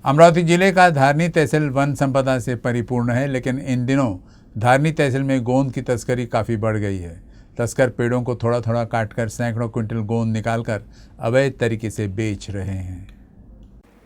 अमरावती जिले का धारनी तहसील वन संपदा से परिपूर्ण है, लेकिन इन दिनों धारनी तहसील में गोंद की तस्करी काफ़ी बढ़ गई है। तस्कर पेड़ों को थोड़ा थोड़ा काटकर सैकड़ों क्विंटल गोंद निकालकर अवैध तरीके से बेच रहे हैं।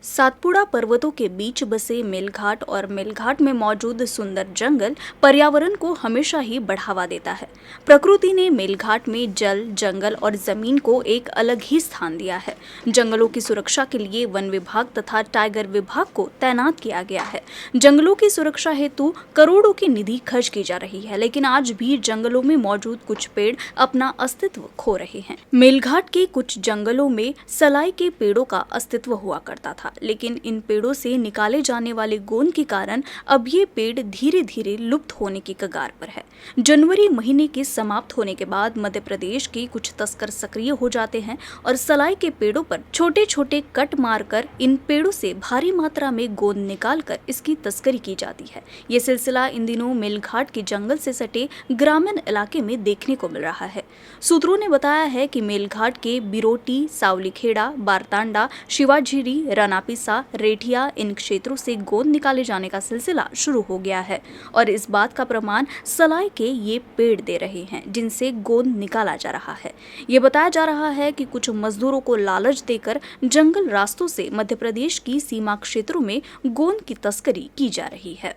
सातपुड़ा पर्वतों के बीच बसे मेलघाट और मेलघाट में मौजूद सुंदर जंगल पर्यावरण को हमेशा ही बढ़ावा देता है। प्रकृति ने मेलघाट में जल, जंगल और जमीन को एक अलग ही स्थान दिया है। जंगलों की सुरक्षा के लिए वन विभाग तथा टाइगर विभाग को तैनात किया गया है। जंगलों की सुरक्षा हेतु करोड़ों की निधि खर्च की जा रही है, लेकिन आज भी जंगलों में मौजूद कुछ पेड़ अपना अस्तित्व खो रहे हैं। मेलघाट के कुछ जंगलों में सलाई के पेड़ों का अस्तित्व हुआ करता था, लेकिन इन पेड़ों से निकाले जाने वाले गोंद के कारण अब ये पेड़ धीरे धीरे लुप्त होने की कगार पर है। जनवरी महीने के समाप्त होने के बाद मध्य प्रदेश के कुछ तस्कर सक्रिय हो जाते हैं और सलाई के पेड़ों पर छोटे छोटे कट मारकर इन पेड़ों से भारी मात्रा में गोंद निकालकर इसकी तस्करी की जाती है। ये सिलसिला इन दिनों मेलघाट के जंगल से सटे ग्रामीण इलाके में देखने को मिल रहा है। सूत्रों ने बताया है कि मेलघाट के बिरोटी, सावलीखेड़ा, बारतांडा, शिवाझिरी, रनापिसा, रेठिया इन क्षेत्रों से गोंद निकाले जाने का सिलसिला शुरू हो गया है और इस बात का प्रमाण सलाई के ये पेड़ दे रहे हैं जिनसे गोंद निकाला जा रहा है। ये बताया जा रहा है कि कुछ मजदूरों को लालच देकर जंगल रास्तों से मध्य प्रदेश की सीमा क्षेत्रों में गोंद की तस्करी की जा रही है।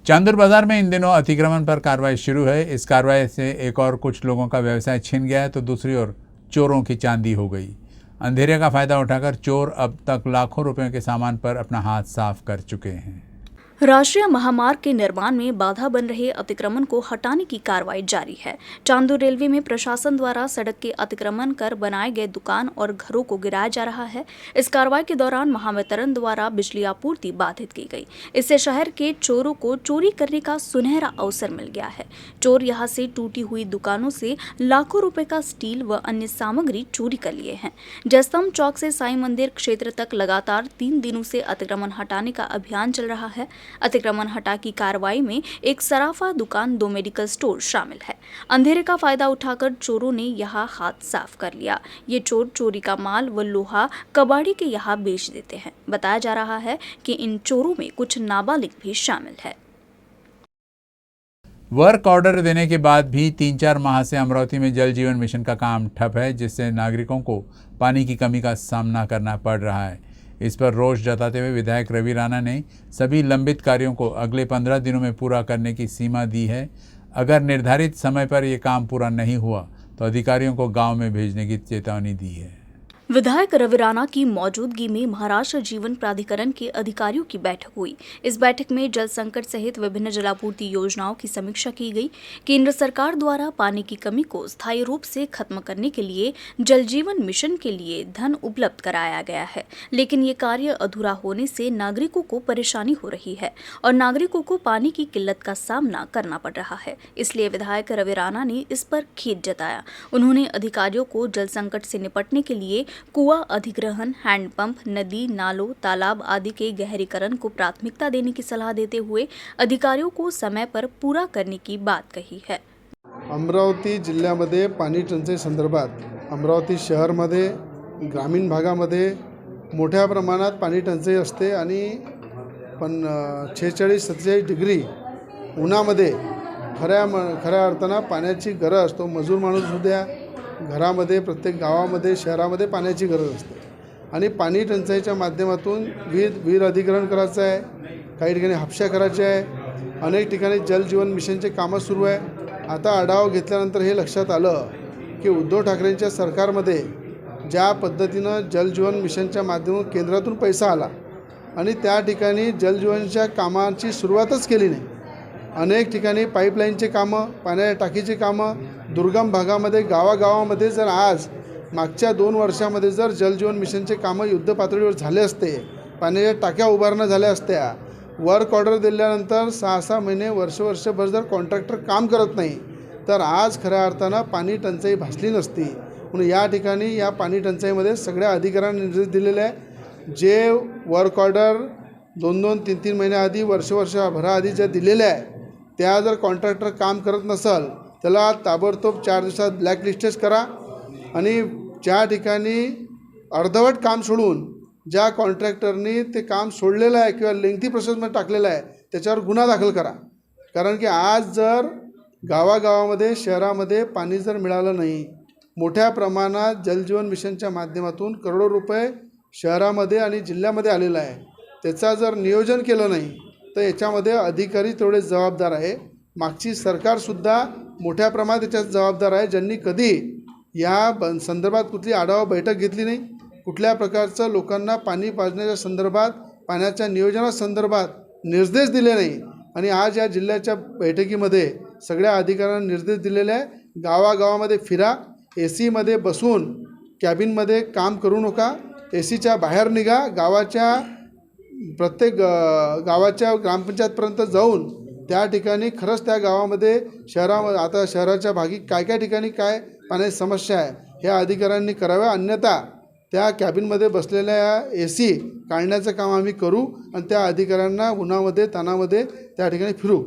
चांदुर बाजार में इन दिनों अतिक्रमण पर कार्रवाई शुरू है। इस कार्रवाई से एक और कुछ लोगों का व्यवसाय छिन गया है, तो दूसरी ओर चोरों की चांदी हो गई। अंधेरे का फायदा उठाकर चोर अब तक लाखों रुपयों के सामान पर अपना हाथ साफ कर चुके हैं। राष्ट्रीय महामार्ग के निर्माण में बाधा बन रहे अतिक्रमण को हटाने की कार्रवाई जारी है। चांदूर रेलवे में प्रशासन द्वारा सड़क के अतिक्रमण कर बनाए गए दुकान और घरों को गिराया जा रहा है। इस कार्रवाई के दौरान महावितरण द्वारा बिजली आपूर्ति बाधित की गई। इससे शहर के चोरों को चोरी करने का सुनहरा अवसर मिल गया है। चोर यहां से टूटी हुई दुकानों से लाखों रुपए का स्टील व अन्य सामग्री चोरी कर लिए हैं। जयस्तंभ चौक से साईं मंदिर क्षेत्र तक लगातार 3 दिनों से अतिक्रमण हटाने का अभियान चल रहा है। अतिक्रमण हटा की कार्रवाई में एक सराफा दुकान, 2 मेडिकल स्टोर शामिल है। अंधेरे का फायदा उठाकर चोरों ने यहां हाथ साफ कर लिया। ये चोर चोरी का माल व लोहा कबाड़ी के यहां बेच देते हैं। बताया जा रहा है कि इन चोरों में कुछ नाबालिग भी शामिल है। वर्क ऑर्डर देने के बाद भी 3-4 माह से अमरावती में जल जीवन मिशन का काम ठप है, जिससे नागरिकों को पानी की कमी का सामना करना पड़ रहा है। इस पर रोष जताते हुए विधायक रवि राणा ने सभी लंबित कार्यों को अगले 15 दिनों में पूरा करने की सीमा दी है। अगर निर्धारित समय पर यह काम पूरा नहीं हुआ तो अधिकारियों को गांव में भेजने की चेतावनी दी है। विधायक रवि राणा की मौजूदगी में महाराष्ट्र जीवन प्राधिकरण के अधिकारियों की बैठक हुई। इस बैठक में जल संकट सहित विभिन्न जलापूर्ति योजनाओं की समीक्षा की गई। केंद्र सरकार द्वारा पानी की कमी को स्थायी रूप से खत्म करने के लिए जल जीवन मिशन के लिए धन उपलब्ध कराया गया है, लेकिन ये कार्य अधूरा होने से नागरिकों को परेशानी हो रही है और नागरिकों को पानी की किल्लत का सामना करना पड़ रहा है। इसलिए विधायक रवि राणा ने इस पर खेद जताया। उन्होंने अधिकारियों को जल संकट से निपटने के लिए कुआं अधिग्रहण, हैंडपंप, नदी, नालों, तालाब आदि के गहरीकरण को प्राथमिकता देने की सलाह देते हुए अधिकारियों को समय पर पूरा करने की बात कही है। अमरावती जिल्ह्यामध्ये पाणी टंचाई संदर्भात अमरावती शहरमध्ये, ग्रामीण भागामध्ये मोठ्या प्रमाणात पाणी टंचाई असते आणि पण 46-47 डिग्री उन्हामध्ये खऱ्या अर्थानं पाण्याची गरज असतो। मजूर माणूस असू द्या, घरामध्ये, प्रत्येक गावामध्ये, शहरामध्ये पाण्याची गरज असते आणि पाणी टंचाईच्या माध्यमातून विहीर अधिग्रहण करायचं आहे, काही ठिकाणी हापशा करायच्या आहे, अनेक ठिकाणी जल जीवन मिशनचे कामं सुरू आहे। आता आढावा घेतल्यानंतर हे लक्षात आलं की उद्धव ठाकरेंच्या सरकारमध्ये ज्या पद्धतीनं जल जीवन मिशनच्या माध्यमातून केंद्रातून पैसा आला आणि त्या ठिकाणी जल जीवनच्या कामाची सुरुवातच केली नाही। अनेक ठिकाणी पाईपलाईनचे कामं, पाण्याच्या टाकीची कामं, दुर्गम भागामध्ये, गावागावामध्ये जर आज मागच्या 2 वर्षामध्ये जर जलजीवन मिशनचे कामं युद्ध पातळीवर झाले असते, पाण्याच्या टाक्या उभारणं झाल्या असत्या, वर्क ऑर्डर दिल्यानंतर 6-6 महिने, वर्षभर जर कॉन्ट्रॅक्टर काम करत नाही तर आज खऱ्या अर्थानं पाणी टंचाई भासली नसती। म्हणून या ठिकाणी या पाणी टंचाईमध्ये सगळ्या अधिकाऱ्यांना निर्देश दिलेले आहे। जे वर्क ऑर्डर 2-2, 3-3 महिन्याआधी, वर्षभराआधी ज्या दिलेल्या आहे त्या जर कॉन्ट्रॅक्टर काम करत नसेल त्याला ताबडतोब 4 दिवसात ब्लॅकलिस्टेड करा आणि ज्या ठिकाणी अर्धवट काम सोडून ज्या कॉन्ट्रॅक्टरनी ते काम सोडलेलं आहे किंवा लेंथी प्रोसेसमध्ये टाकलेलं आहे त्याच्यावर गुन्हा दाखल करा. कारण की आज जर गावागावामध्ये शहरामध्ये पाणी जर मिळालं नाही, मोठ्या प्रमाणात जलजीवन मिशनच्या माध्यमातून करोडो रुपये शहरामध्ये आणि जिल्ह्यामध्ये आलेलं आहे, त्याचा जर नियोजन केलं नाही तर याच्यामध्ये अधिकारी तेवढे जबाबदार आहे. मागची सरकारसुद्धा मोठ्या प्रमाणात याच्यात जबाबदार आहे, ज्यांनी कधी या संदर्भात कुठली आढावा बैठक घेतली नाही, कुठल्या प्रकारचं लोकांना पाणी पाजण्याच्या संदर्भात, पाण्याच्या नियोजनासंदर्भात निर्देश दिले नाही. आणि आज या जिल्ह्याच्या बैठकीमध्ये सगळ्या अधिकाऱ्यांना निर्देश दिलेले आहे, गावागावामध्ये फिरा, AC मध्ये बसून कॅबिनमध्ये काम करू नका, AC च्या बाहेर निघा, प्रत्येक गावाच्या ग्रामपंचायतपर्यंत जाऊन त्या ठिकाणी खरंच त्या गावामध्ये शहरामध्ये आता शहराच्या भागी काय ठिकाणी काय पाण्याची समस्या आहे ह्या अधिकाऱ्यांनी कराव्या. अन्यथा त्या कॅबिनमध्ये बसलेल्या AC काढण्याचं काम आम्ही करू आणि त्या अधिकाऱ्यांना उन्हामध्ये तानामध्ये त्या ठिकाणी फिरू.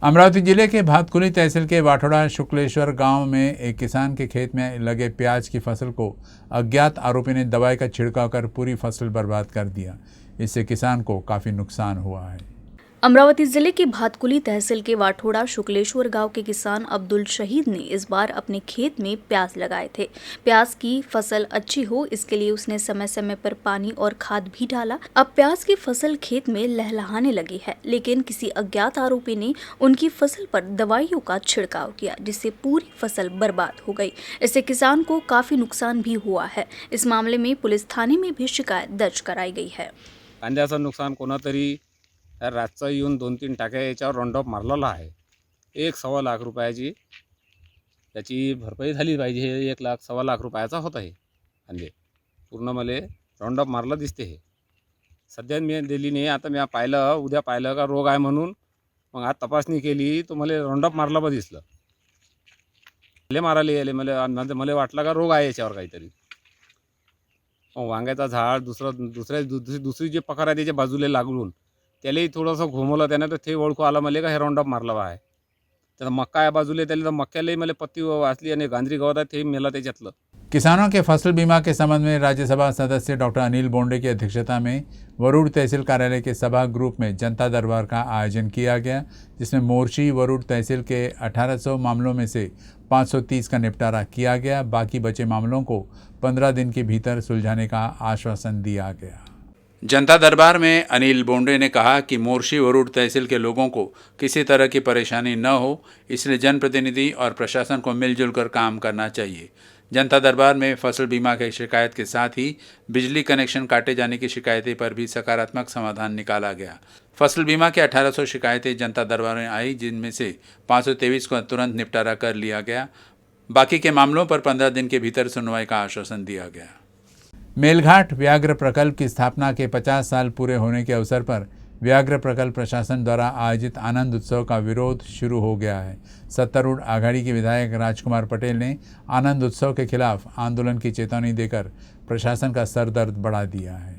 अमरावती जिले के भातकुली तहसील के वाठोड़ा शुक्लेश्वर गांव में एक किसान के खेत में लगे प्याज की फसल को अज्ञात आरोपी ने दवाई का छिड़काव कर पूरी फसल बर्बाद कर दिया. इससे किसान को काफ़ी नुकसान हुआ है. अमरावती जिले के भातकुली तहसील के वाठोड़ा शुक्लेश्वर गांव के किसान अब्दुल शहीद ने इस बार अपने खेत में प्याज लगाए थे. प्याज की फसल अच्छी हो इसके लिए उसने समय समय पर पानी और खाद भी डाला. अब प्याज की फसल खेत में लहलहाने लगी है, लेकिन किसी अज्ञात आरोपी ने उनकी फसल पर दवाइयों का छिड़काव किया, जिससे पूरी फसल बर्बाद हो गई. इससे किसान को काफी नुकसान भी हुआ है. इस मामले में पुलिस थाने में भी शिकायत दर्ज कराई गई है. कांद्याचं नुकसान कोणातरी रातचं येऊन 2-3 टाक्या याच्यावर राऊंडअप मारलेला आहे. 1.25 लाख रुपयाची त्याची भरपाई झाली पाहिजे. हे 1.25 लाख रुपयाचा होता हे कांदे. पूर्ण मला राऊंडअप मारलं दिसते. हे सध्या मी दिली नाही. आता मी पाहिलं, उद्या पाहिलं का रोग आहे म्हणून मग आज तपासणी केली तर मला राऊंडअप मारलं बा दिसलं. मारायला यायले मला वाटलं का रोग आहे याच्यावर काहीतरी. वांग्याचा झाड दुसरी जे पकार आहे त्याच्या बाजूला लागून त्यालाही थोडंसं घुमवलं त्यानं तर ते ओळखू आलं मला का हे राऊंडअप मारला आहे. त्याचा मक्का आहे बाजूला, त्याला तर मक्यालाही मला पत्ती वाचली आणि गांजरी गवत आहे ते मेला त्याच्यातलं. किसानों के फसल बीमा के संबंध में राज्यसभा सदस्य डॉक्टर अनिल बोंडे की अध्यक्षता में वरुड़ तहसील कार्यालय के सभा ग्रुप में जनता दरबार का आयोजन किया गया, जिसमें मोर्शी वरुड़ तहसील के 1800 मामलों में से 530 का निपटारा किया गया. बाकी बचे मामलों को 15 दिन के भीतर सुलझाने का आश्वासन दिया गया. जनता दरबार में अनिल बोंडे ने कहा कि मोर्शी वरुड़ तहसील के लोगों को किसी तरह की परेशानी न हो, इसलिए जनप्रतिनिधि और प्रशासन को मिलजुल कर काम करना चाहिए. जनता दरबार में फसल बीमा की शिकायत के साथ ही बिजली कनेक्शन काटे जाने की शिकायतें पर भी सकारात्मक समाधान निकाला गया. फसल बीमा के 1800 शिकायतें जनता दरबार में आई, जिनमें से 523 को तुरंत निपटारा कर लिया गया. बाकी के मामलों पर 15 दिन के भीतर सुनवाई का आश्वासन दिया गया. मेलघाट व्याघ्र प्रकल्प की स्थापना के 50 साल पूरे होने के अवसर पर व्याघ्र प्रकल्प प्रशासन द्वारा आयोजित आनंद उत्सव का विरोध शुरू हो गया है. सत्तारूढ़ आघाड़ी के विधायक राजकुमार पटेल ने आनंद उत्सव के खिलाफ आंदोलन की चेतावनी देकर प्रशासन का सरदर्द बढ़ा दिया है.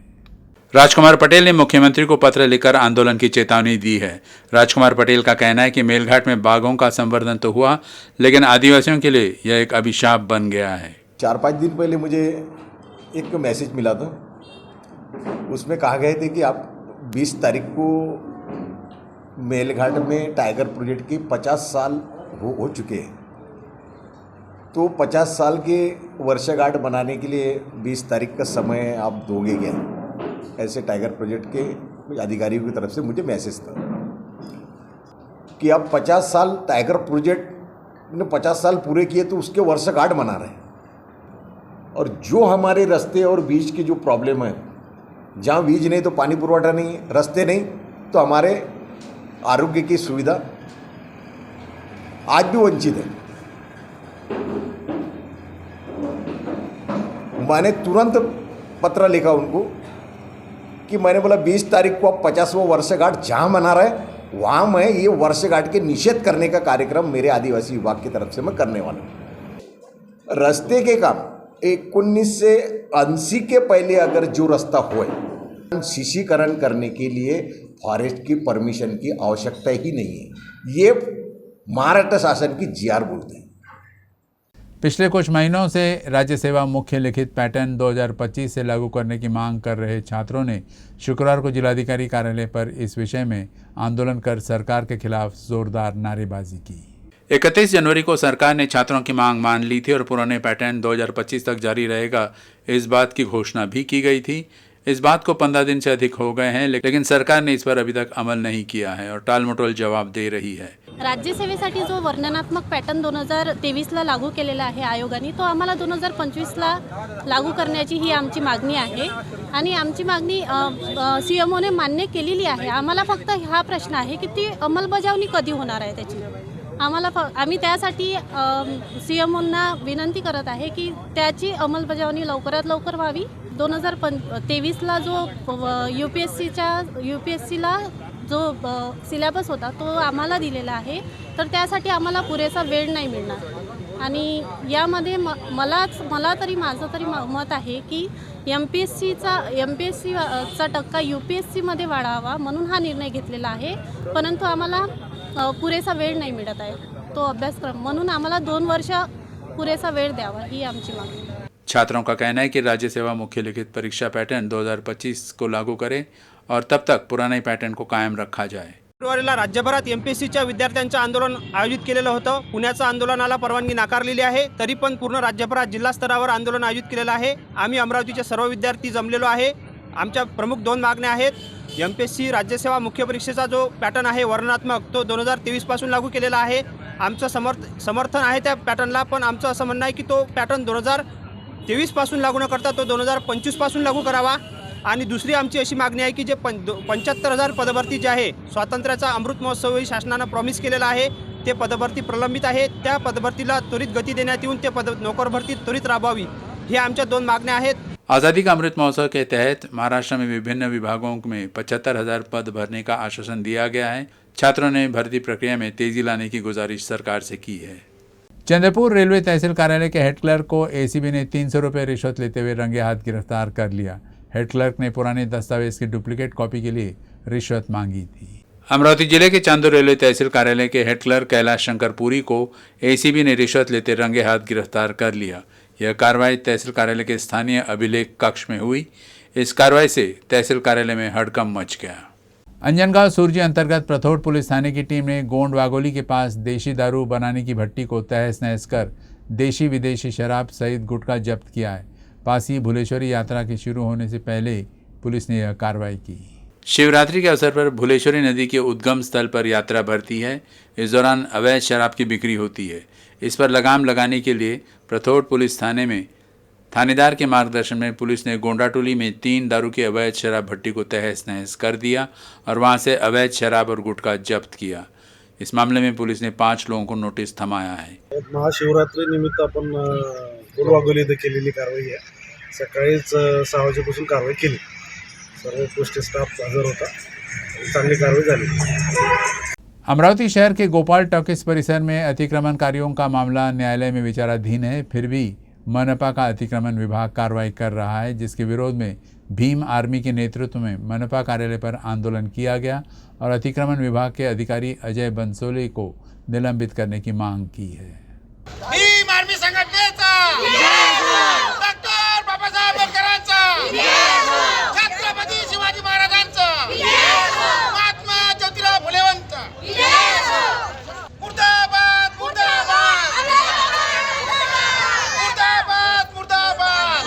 राजकुमार पटेल ने मुख्यमंत्री को पत्र लिखकर आंदोलन की चेतावनी दी है. राजकुमार पटेल का कहना है कि मेलघाट में बाघों का संवर्धन तो हुआ, लेकिन आदिवासियों के लिए यह एक अभिशाप बन गया है. 4-5 दिन पहले मुझे एक मैसेज मिला था. उसमें कहा गए थे कि आप 20 तारीख को मेलघाट में टाइगर प्रोजेक्ट के 50 साल हो चुके हैं, तो 50 साल के वर्षगांठ बनाने के लिए 20 तारीख का समय आप दोगे क्या? ऐसे टाइगर प्रोजेक्ट के कुछ अधिकारियों की तरफ से मुझे मैसेज था कि आप 50 साल टाइगर प्रोजेक्ट ने 50 साल पूरे किए तो उसके वर्षगांठ मना रहे हैं. और जो हमारे रास्ते और बीज की जो प्रॉब्लम है, जहाँ बीज नहीं तो पानी पुरवठा नहीं, रास्ते नहीं तो हमारे आरोग्य की सुविधा आज भी वंचित है. मैंने तुरंत पत्र लिखा उनको कि मैंने बोला 20 तारीख को आप 50वां वर्षगांठ जहाँ मना रहे हैं वहाँ मैं ये वर्षगांठ के निषेध करने का कार्यक्रम मेरे आदिवासी विभाग की तरफ से मैं करने वाला हूँ. रास्ते के काम 1980 के पहले अगर जो रास्ता हो, शिशीकरण करने के लिए फॉरेस्ट की परमिशन की आवश्यकता ही नहीं है. ये महाराष्ट्र शासन की GR बोलते हैं. पिछले कुछ महीनों से राज्य सेवा मुख्य लिखित पैटर्न 2025 से लागू करने की मांग कर रहे छात्रों ने शुक्रवार को जिलाधिकारी कार्यालय पर इस विषय में आंदोलन कर सरकार के खिलाफ जोरदार नारेबाजी की। 31 जनवरी को सरकार ने छात्रों की मांग मान ली थी और पुराने पैटर्न 2025 तक जारी रहेगा, इस बात की घोषणा भी की गई थी। इस बात को 15 दिन से अधिक हो गए हैं, लेकिन सरकार ने इस पर अभी तक अमल नहीं किया है और टालमटोल जवाब दे रही है। राज्यसेवेसाठी जो वर्णनात्मक पॅटर्न 2023ला लागू केलेला आहे आयोगाने, तो आम्हाला 2025ला लागू करण्याची ही आमची मागणी आहे आणि आमची मागणी CMOने मान्य केलेली आहे। आम्हाला फक्त हा प्रश्न आहे की ती अंमलबजावणी कधी होणार आहे त्याची। आम्ही त्यासाठी CMOंना विनंती करत आहे की त्याची अंमलबजावणी लवकरात लवकर व्हावी। 2023ला जो UPSCला जो सिलेबस होता तो आम्हाला दिलेला आहे, तर त्यासाठी आम्हाला पुरेसा वेळ नाही मिळणार आणि यामध्ये मला तरी माझं तरी मत आहे की MPSCचा टक्का UPSCमध्ये वाढावा म्हणून हा निर्णय घेतलेला आहे, परंतु आम्हाला पुरेसा वेळ नाही मिळत आहे तो अभ्यासक्रम, म्हणून आम्हाला 2 वर्ष पुरेसा वेळ द्यावा ही आमची मागणी आहे। छात्रों का कहना है कि राज्य सेवा मुख्य लिखित परीक्षा पैटर्न 2025 को लागू करे और तब तक पुराने पैटर्न को कायम रखा जाए। फेब्रुवारीला राज्यभरात MPSCच्या विद्यार्थ्यांचं आंदोलन आयोजित केलेलं होतं। पुण्याचं आंदोलनाला परवानगी नाकारलेली आहे, तरी पण पूर्ण राज्यभरात जिल्हा स्तरावर आंदोलन आयोजित केलेलं आहे। आम्ही अमरावतीचे सर्व विद्यार्थी जमलेलो आहे। आमच्या प्रमुख 2 मागण्या आहेत। MPSC राज्यसेवा मुख्य परीक्षेचा जो पॅटर्न आहे वर्णनात्मक, तो 2023 पासून लागू केलेला आहे। आमचं समर्थन आहे त्या पॅटर्नला, पण आमचं असं म्हणणं आहे की तो पॅटर्न 2023 पासून लागू न करता तो 2025 पासून लागू करावा। आणि दुसरी आमची अशी मागणी आहे की जे 75,000 पदभरती जे आहे स्वातंत्र्याचा अमृत महोत्सवी शासनानं प्रॉमिस केलेला आहे, ते पदभरती प्रलंबित आहे। त्या पदभरतीला त्वरित गती देण्यात येऊन ते नोकर भरती त्वरित राबवावी, हे आमच्या 2 मागण्या आहेत। आज़ादी का अमृत महोत्सव के तहत महाराष्ट्र में विभिन्न विभागों में 75,000 पद भरने का आश्वासन दिया गया है। छात्रों ने भर्ती प्रक्रिया में तेजी लाने की गुजारिश सरकार से की है। चंद्रपुर रेलवे तहसील कार्यालय के हेड क्लर्क को ACB ने 300 रुपये रिश्वत लेते हुए रंगे हाथ गिरफ्तार कर लिया। हेड क्लर्क ने पुराने दस्तावेज की डुप्लीकेट कॉपी के लिए रिश्वत मांगी थी। अमरावती जिले के चांदोर रेलवे तहसील कार्यालय के हेड क्लर्क कैलाश शंकर पुरी को ACB ने रिश्वत लेते रंगे हाथ गिरफ्तार कर लिया। यह कार्रवाई तहसील कार्यालय के स्थानीय अभिलेख कक्ष में हुई। इस कार्रवाई से तहसील कार्यालय में हड़कंप मच गया। अंजनगांव सुरजी अंतर्गत प्रथोट पुलिस थाने की टीम ने गोंड वागोली के पास देशी दारू बनाने की भट्टी को तहस नहस कर देशी विदेशी शराब सहित गुटखा जब्त किया है। पास ही भुलेश्वरी यात्रा के शुरू होने से पहले पुलिस ने यह कार्रवाई की। शिवरात्रि के अवसर पर भुलेश्वरी नदी के उद्गम स्थल पर यात्रा भरती है। इस दौरान अवैध शराब की बिक्री होती है। इस पर लगाम लगाने के लिए प्रथोट पुलिस थाने में थानेदार के मार्गदर्शन में पुलिस ने गोंडाटोली में 3 दारू की अवैध शराब भट्टी को तहस नहस कर दिया और वहां से अवैध शराब और गुटखा जब्त किया। इस मामले में पुलिस ने 5 लोगों को नोटिस थमाया है। महाशिवरात्री निमित्त आपण गोलवागोली इथं केलेली कारवाई आहे। सकाळीच 6 वाजेपासून कारवाई केली। सर्व पोस्ट स्टाफ हजर होता, चांगली कारवाई झाली। अमरावती शहर के गोपाल टॉकीज परिसर में अतिक्रमणकारियों का मामला न्यायालय में विचाराधीन है। फिर भी मनपा का अतिक्रमण विभाग कार्रवाई कर रहा है, जिसके विरोध में भीम आर्मी के नेतृत्व में मनपा कार्यालय पर आंदोलन किया गया और अतिक्रमण विभाग के अधिकारी अजय बंसोले को निलंबित करने की मांग की है। भीम आर्मी संघटनेचा डॉक्टर बाबासाहेब आंबेडकरांचा, छत्रपती शिवाजी महाराजांचा, महात्मा ज्योतिराव फुलेंचा मुर्दाबाद मुर्दाबाद मुर्दाबाद मुर्दाबाद।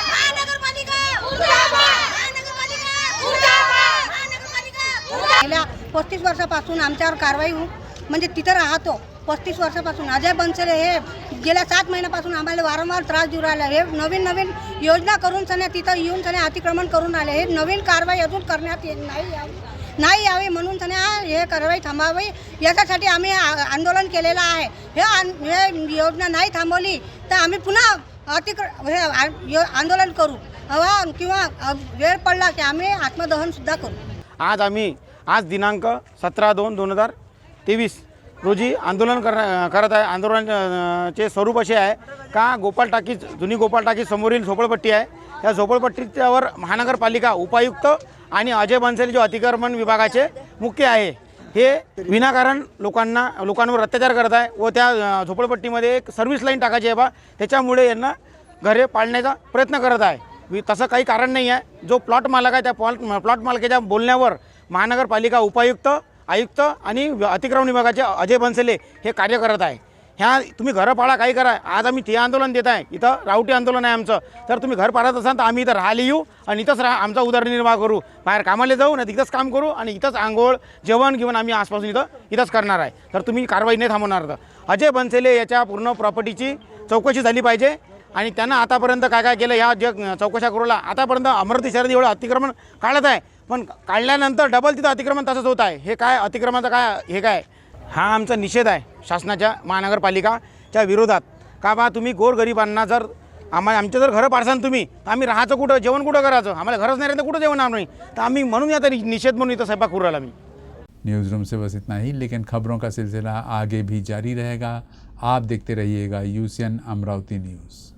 महानगरपालिका मुर्दाबाद, महानगरपालिका मुर्दाबाद, महानगरपालिका। गेल्या 35 वर्षापासून आमच्यावर कारवाई म्हणजे तिथं राहतो। 35 वर्षापासून अजय बंसले हे गेल्या 7 महिन्यापासून आम्हाला वारंवार त्रास देऊ राहिले। हे नवीन योजना करून सने तिथं येऊन सने अतिक्रमण करून राहिले। हे नवीन कारवाई अजून करण्यात नाही यावी म्हणून सने हे कारवाई थांबावी, याच्यासाठी आम्ही आंदोलन केलेलं आहे। हे योजना नाही थांबवली तर आम्ही पुन्हा आंदोलन करू किंवा वेळ पडला की आम्ही आत्मदहन सुद्धा करू। आज दिनांक 17/2/2023 रोजी आंदोलन करत आहे। आंदोलनाचे स्वरूप असे आहे का गोपाल टाकीज, जुनी गोपाल टाकीज समोरील झोपडपट्टी आहे, या झोपडपट्टीवर महानगरपालिका उपायुक्त आणि अजय बंसल जो अतिक्रमण विभागाचे मुख्य आहे, हे विनाकारण लोकांवर अत्याचार करत आहे व त्या झोपडपट्टीमध्ये एक सर्व्हिस लाईन टाकायची आहे बा, त्याच्यामुळे यांना घरे पाडण्याचा प्रयत्न करत आहे. तसं काही कारण नाही आहे. जो प्लॉट मालक आहे त्या प्लॉट मालकाच्या बोलण्यावर महानगरपालिका उपायुक्त, आयुक्त आणि अतिक्रमण विभागाचे अजय बनसले हे कार्य करत आहे. ह्या तुम्ही घरं पाडा, काही करा. आज आम्ही ठिय्या आंदोलन देत आहे, इथं रावटी आंदोलन आहे आमचं. तर तुम्ही घर पाडत असाल तर आम्ही इथं राहायला येऊ आणि इथंच आमचा उदरनिर्वाह करू. बाहेर कामाला जाऊ नाही, इथंच काम करू आणि इथंच आंघोळ जेवण घेऊन आम्ही आसपासून इथंच करणार आहे. तर तुम्ही कारवाई नाही थांबवणार. तर अजय बनसले याच्या पूर्ण प्रॉपर्टीची चौकशी झाली पाहिजे आणि त्यांना आतापर्यंत काय काय केलं ह्या जे चौकशा करूला. आतापर्यंत अमरावती शहरात एवढं अतिक्रमण काढत आहे, पण काढल्यानंतर डबल तिथं अतिक्रमण तसंच होत आहे. हे काय अतिक्रमणाचं काय हे काय? हा आमचा निषेध आहे शासनाच्या महानगरपालिकाच्या विरोधात. का बा तुम्ही गोरगरिबांना जर आमच्या जर घरं पाडसान तुम्ही, तर आम्ही राहायचं कुठं, जेवण कुठं करायचं? आम्हाला घरच नाही राहतं, कुठं जेवण नाही. तर आम्ही म्हणून या तरी निषेध म्हणून इथं स्वयंपाक करू राहिला मी. न्यूज़ रूम से बस इतना ही, लेकिन खबरों का सिलसिला आगे भी जारी रहेगा. आप देखते रहिएगा UCN अमरावती न्यूज़.